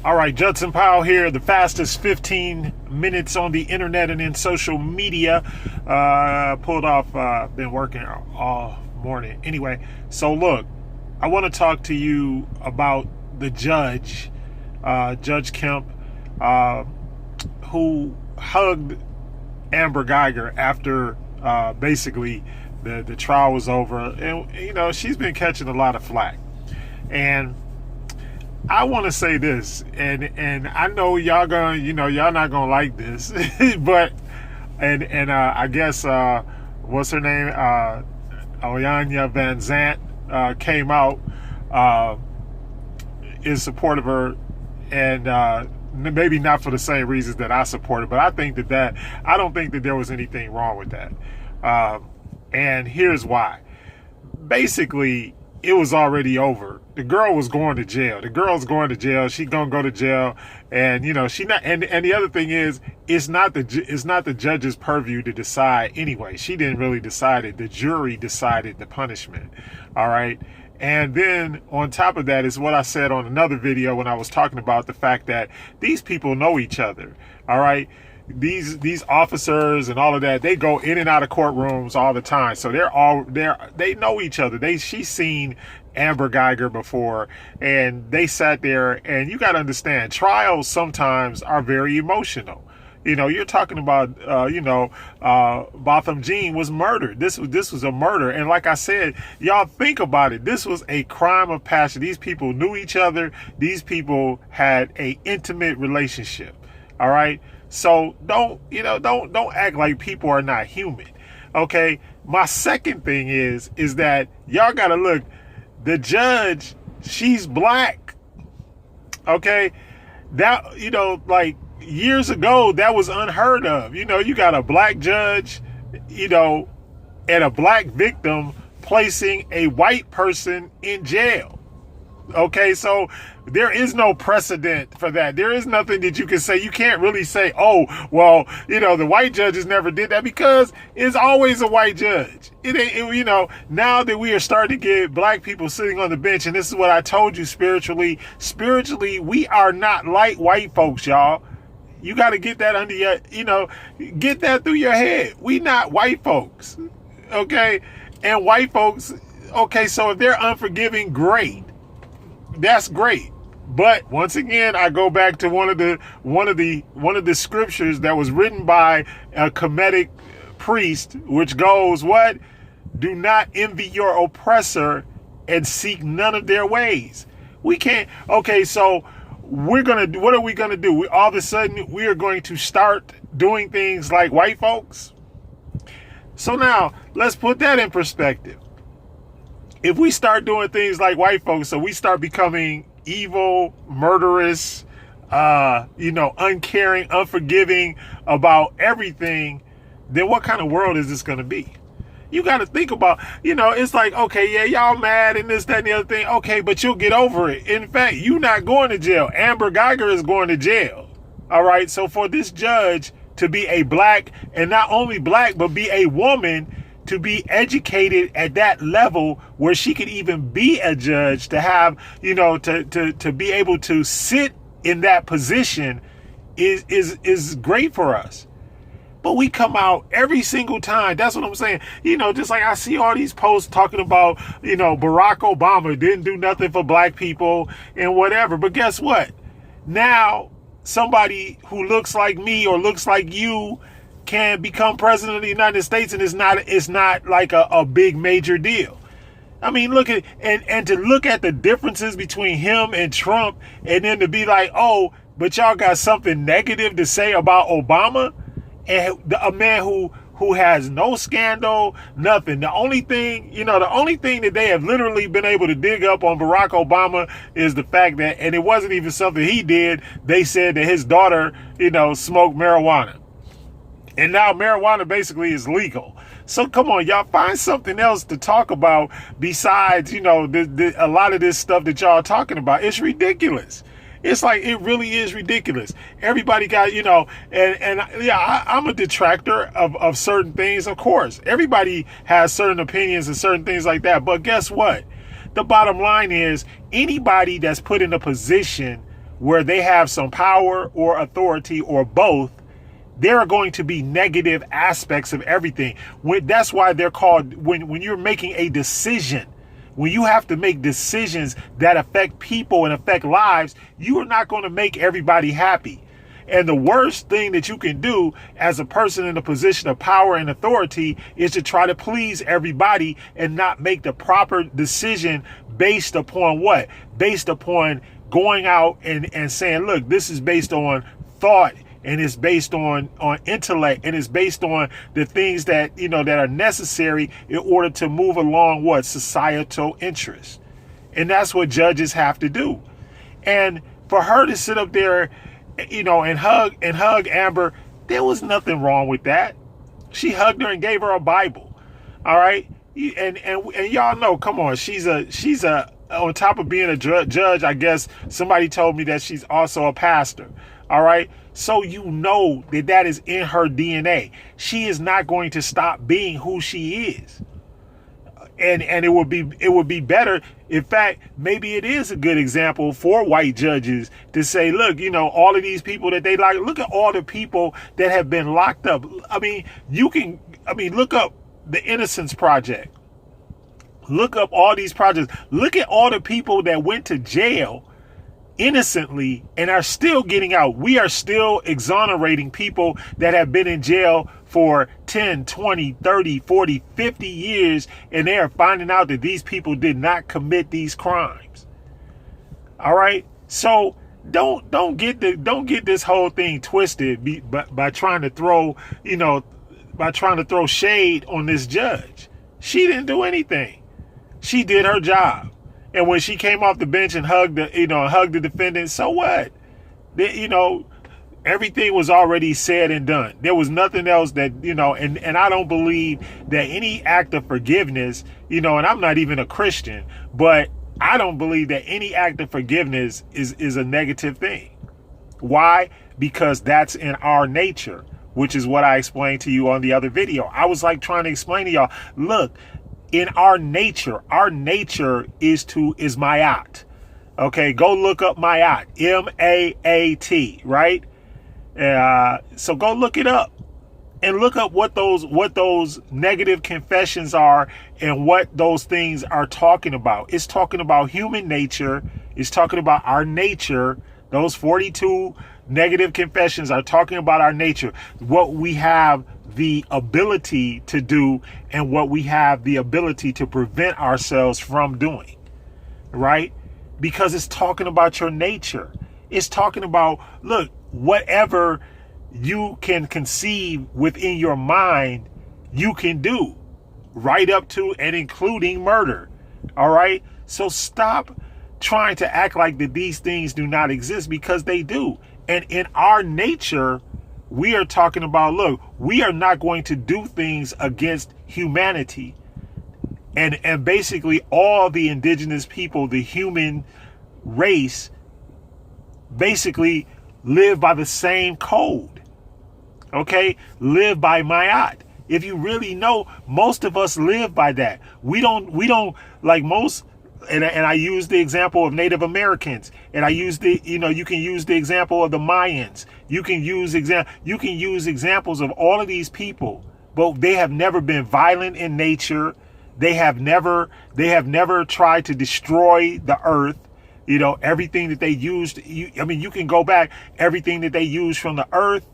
All right, Judson Powell here, the fastest 15 minutes on the internet and in social media. Pulled off, been working all morning. Anyway, so look, I want to talk to you about the judge, Judge Kemp, who hugged Amber Geiger after basically the trial was over. And, you know, she's been catching a lot of flack. And I want to say this, and I know y'all y'all not gonna like this, but I guess what's her name, Oyanya Van Zant came out in support of her, and maybe not for the same reasons that I supported, but I don't think that there was anything wrong with that, and here's why. Basically, it was already over. The girl was going to jail. The girl's going to jail. She's gonna go to jail, and you know she not. And the other thing is, it's not the judge's purview to decide anyway. She didn't really decide it. The jury decided the punishment. All right. And then on top of that is what I said on another video when I was talking about the fact that these people know each other. All right. These officers and all of that, they go in and out of courtrooms all the time. So they know each other. She's seen Amber Geiger before, and they sat there, and you got to understand, trials sometimes are very emotional. You know, you're talking about, Botham Jean was murdered. This was a murder. And like I said, y'all think about it. This was a crime of passion. These people knew each other. These people had a intimate relationship. All right. So don't act like people are not human. Okay. My second thing is that y'all got to look, the judge, she's black. Okay. That, like years ago, that was unheard of. You got a black judge, and a black victim placing a white person in jail. Okay, so there is no precedent for that. There is nothing that you can say. You can't really say, oh, well, the white judges never did that, because it's always a white judge. It ain't, now that we are starting to get black people sitting on the bench, and this is what I told you spiritually, we are not like white folks, y'all. You got to get that under your, get that through your head. We not white folks. Okay. And white folks, okay, so if they're unforgiving, great. That's great. But once again, I go back to one of the scriptures that was written by a Kemetic priest, which goes, what? Do not envy your oppressor and seek none of their ways. We can't. Okay, so what are we gonna do? All of a sudden we are going to start doing things like white folks. So now let's put that in perspective. If we start doing things like white folks, so we start becoming evil, murderous, uncaring, unforgiving about everything, then what kind of world is this going to be? You got to think about, it's like, okay, yeah, y'all mad and this, that, and the other thing. Okay, but you'll get over it. In fact, you're not going to jail. Amber Geiger is going to jail. All right. So for this judge to be a black, and not only black, but be a woman, to be educated at that level where she could even be a judge, to have, to be able to sit in that position is great for us. But we come out every single time. That's what I'm saying. Just like I see all these posts talking about, Barack Obama didn't do nothing for black people and whatever. But guess what? Now somebody who looks like me or looks like you can become president of the United States, and it's not like a big major deal. I mean, look at and to look at the differences between him and Trump, and then to be like, oh, but y'all got something negative to say about Obama, and a man who has no scandal, nothing. The only thing that they have literally been able to dig up on Barack Obama is the fact that, and it wasn't even something he did, they said that his daughter, smoked marijuana. And now marijuana basically is legal. So come on, y'all, find something else to talk about besides, a lot of this stuff that y'all are talking about. It's ridiculous. It's like, it really is ridiculous. Everybody got, I'm a detractor of certain things, of course. Everybody has certain opinions and certain things like that. But guess what? The bottom line is, anybody that's put in a position where they have some power or authority or both, there are going to be negative aspects of everything. That's why they're called, when you're making a decision, when you have to make decisions that affect people and affect lives, you are not going to make everybody happy. And the worst thing that you can do as a person in a position of power and authority is to try to please everybody and not make the proper decision based upon what? Based upon going out and saying, look, this is based on thought, and it's based on intellect, and it's based on the things that, that are necessary in order to move along what? Societal interests. And that's what judges have to do. And for her to sit up there, and hug Amber, there was nothing wrong with that. She hugged her and gave her a Bible. All right. And y'all know, come on, she's a on top of being a judge, I guess somebody told me that she's also a pastor. All right. So that is in her DNA. She is not going to stop being who she is. And it would be better. In fact, maybe it is a good example for white judges to say, look, all of these people that they like, look at all the people that have been locked up. Look up the Innocence Project. Look up all these projects. Look at all the people that went to jail innocently and are still getting out. We are still exonerating people that have been in jail for 10, 20, 30, 40, 50 years, and they are finding out that these people did not commit these crimes. All right? So don't get this whole thing twisted by trying to throw shade on this judge. She didn't do anything. She did her job. And when she came off the bench and hugged the defendant, so what? Everything was already said and done. There was nothing else that, and I don't believe that any act of forgiveness, and I'm not even a Christian, but I don't believe that any act of forgiveness is a negative thing. Why? Because that's in our nature, which is what I explained to you on the other video. I was like trying to explain to y'all, look, in our nature is Mayat. Okay, go look up Mayat, M-A-A-T, right? So go look it up and look up what those negative confessions are and what those things are talking about. It's talking about human nature. It's talking about our nature. Those 42 negative confessions are talking about our nature, what we have the ability to do and what we have the ability to prevent ourselves from doing, right? Because it's talking about your nature. It's talking about, look, whatever you can conceive within your mind, you can do, right up to and including murder. All right. So stop trying to act like that these things do not exist, because they do. And in our nature, we are talking about, look, we are not going to do things against humanity. And basically all the indigenous people, the human race, basically live by the same code. Okay? Live by Mayat. If you really know, most of us live by that. We don't like most. And I use the example of Native Americans, and I use you can use the example of the Mayans. You can use examples of all of these people, but they have never been violent in nature. They have never tried to destroy the earth. Everything that they used, you can go back, everything that they used from the earth,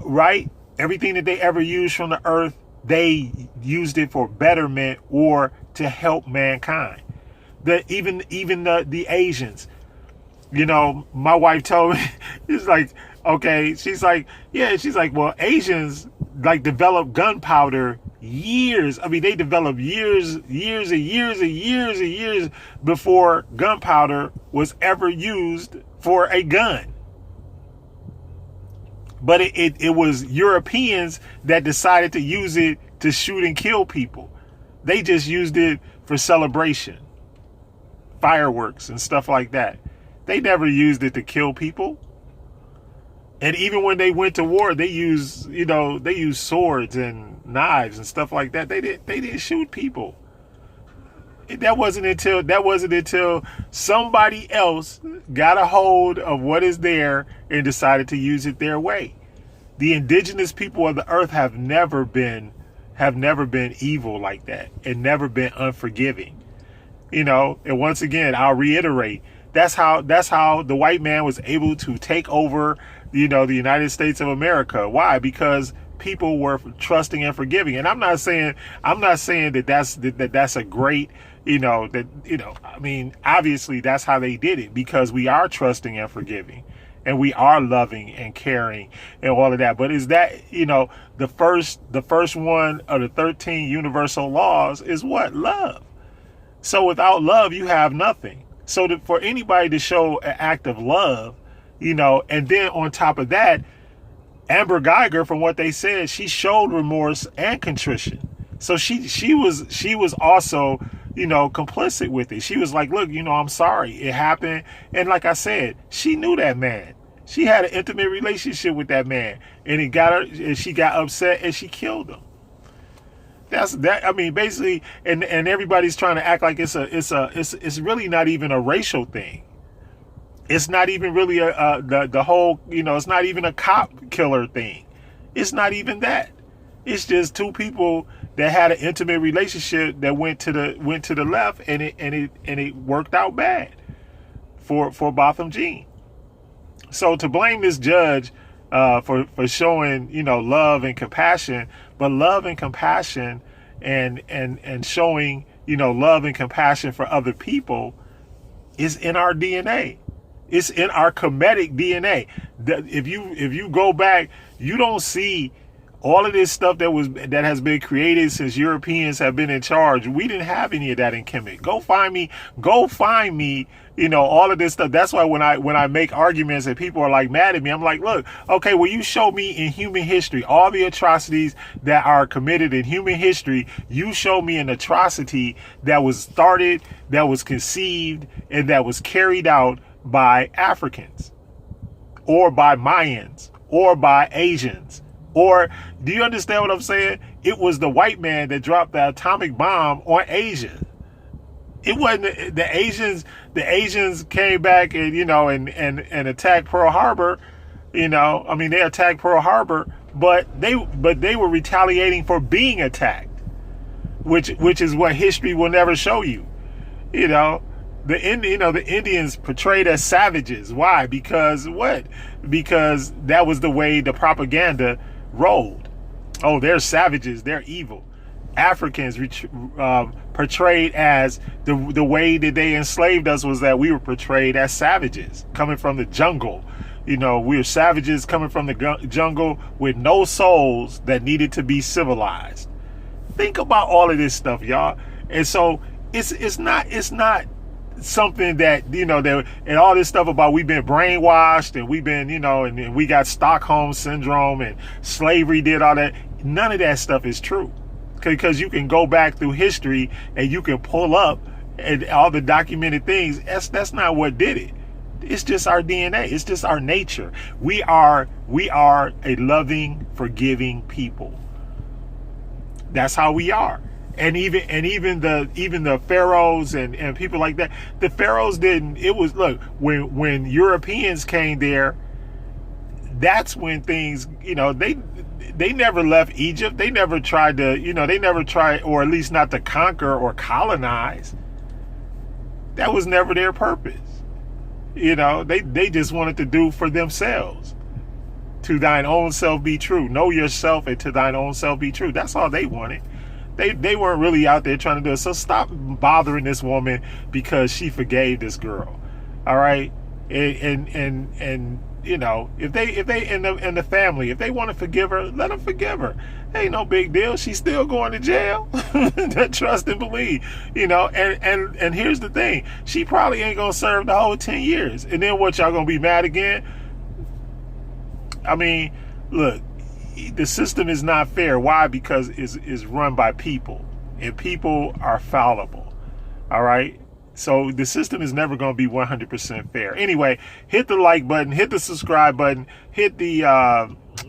right? Everything that they ever used from the earth, they used it for betterment or to help mankind. Even the Asians, my wife told me, it's like, okay, she's like, well, Asians like developed gunpowder years. They developed years before gunpowder was ever used for a gun. But it was Europeans that decided to use it to shoot and kill people. They just used it for celebration, fireworks and stuff like that. They never used it to kill people. And even when they went to war, they used swords and knives and stuff like that. They didn't shoot people. That wasn't until somebody else got a hold of what is there and decided to use it their way. The indigenous people of the earth have never been evil like that, and never been unforgiving. And once again, I'll reiterate, that's how the white man was able to take over, the United States of America. Why? Because people were trusting and forgiving. And I'm not saying that that's a great, obviously that's how they did it, because we are trusting and forgiving, and we are loving and caring and all of that. But is that, the first one of the 13 universal laws is what? Love. So without love, you have nothing. So for anybody to show an act of love, and then on top of that, Amber Geiger, from what they said, she showed remorse and contrition. So she was also, complicit with it. She was like, look, I'm sorry, it happened. And like I said, she knew that man. She had an intimate relationship with that man, and and she got upset and she killed him. That's that. I mean, basically, and everybody's trying to act like it's really not even a racial thing. It's not even really the whole, it's not even a cop killer thing. It's not even that. It's just two people that had an intimate relationship that went to the left, and it worked out bad for Botham Jean. So to blame this judge for showing, love and compassion, but love and compassion and showing, love and compassion for other people is in our DNA. It's in our Kemetic DNA. If you go back, you don't see all of this stuff that has been created since Europeans have been in charge. We didn't have any of that in Kemet. Go find me, all of this stuff. That's why when I make arguments and people are like mad at me, I'm like, look, okay, well, you show me in human history all the atrocities that are committed in human history. You show me an atrocity that was started, that was conceived, and that was carried out by Africans, or by Mayans, or by Asians. Or do you understand what I'm saying? It was the white man that dropped the atomic bomb on Asia. It wasn't the Asians. The Asians came back and and attacked Pearl Harbor. They attacked Pearl Harbor, but they were retaliating for being attacked, which is what history will never show you. The Indians portrayed as savages. Why? Because what? Because that was the way the propaganda rolled. Oh, they're savages. They're evil. Africans portrayed as the way that they enslaved us was that we were portrayed as savages coming from the jungle. We were savages coming from the jungle with no souls that needed to be civilized. Think about all of this stuff, y'all. And so it's not something that and all this stuff about we've been brainwashed and we've been and we got Stockholm syndrome and slavery did all that. None of that stuff is true, because you can go back through history and you can pull up and all the documented things. That's not what did it. It's just our DNA. It's just our nature. We are a loving, forgiving people. That's how we are. And even the pharaohs and people like that, the pharaohs didn't. It was, look, when Europeans came there, that's when things, they never left Egypt. They never tried to, or at least not to conquer or colonize. That was never their purpose. They just wanted to do for themselves. To thine own self be true. Know yourself, and to thine own self be true. That's all they wanted. They weren't really out there trying to do it. So stop bothering this woman because she forgave this girl. All right. And if they in the family, if they want to forgive her, let them forgive her. Ain't no big deal. She's still going to jail. Trust and believe. And here's the thing. She probably ain't gonna serve the whole 10 years. And then what, y'all gonna be mad again? I mean, look, the system is not fair. Why? Because it's run by people, and people are fallible. All right. So the system is never going to be 100% fair. Anyway, hit the like button, hit the subscribe button, hit the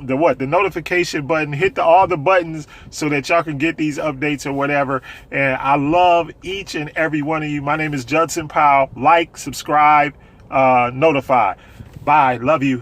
the notification button, hit all the buttons so that y'all can get these updates or whatever. And I love each and every one of you. My name is Judson Powell. Like, subscribe, notify. Bye. Love you.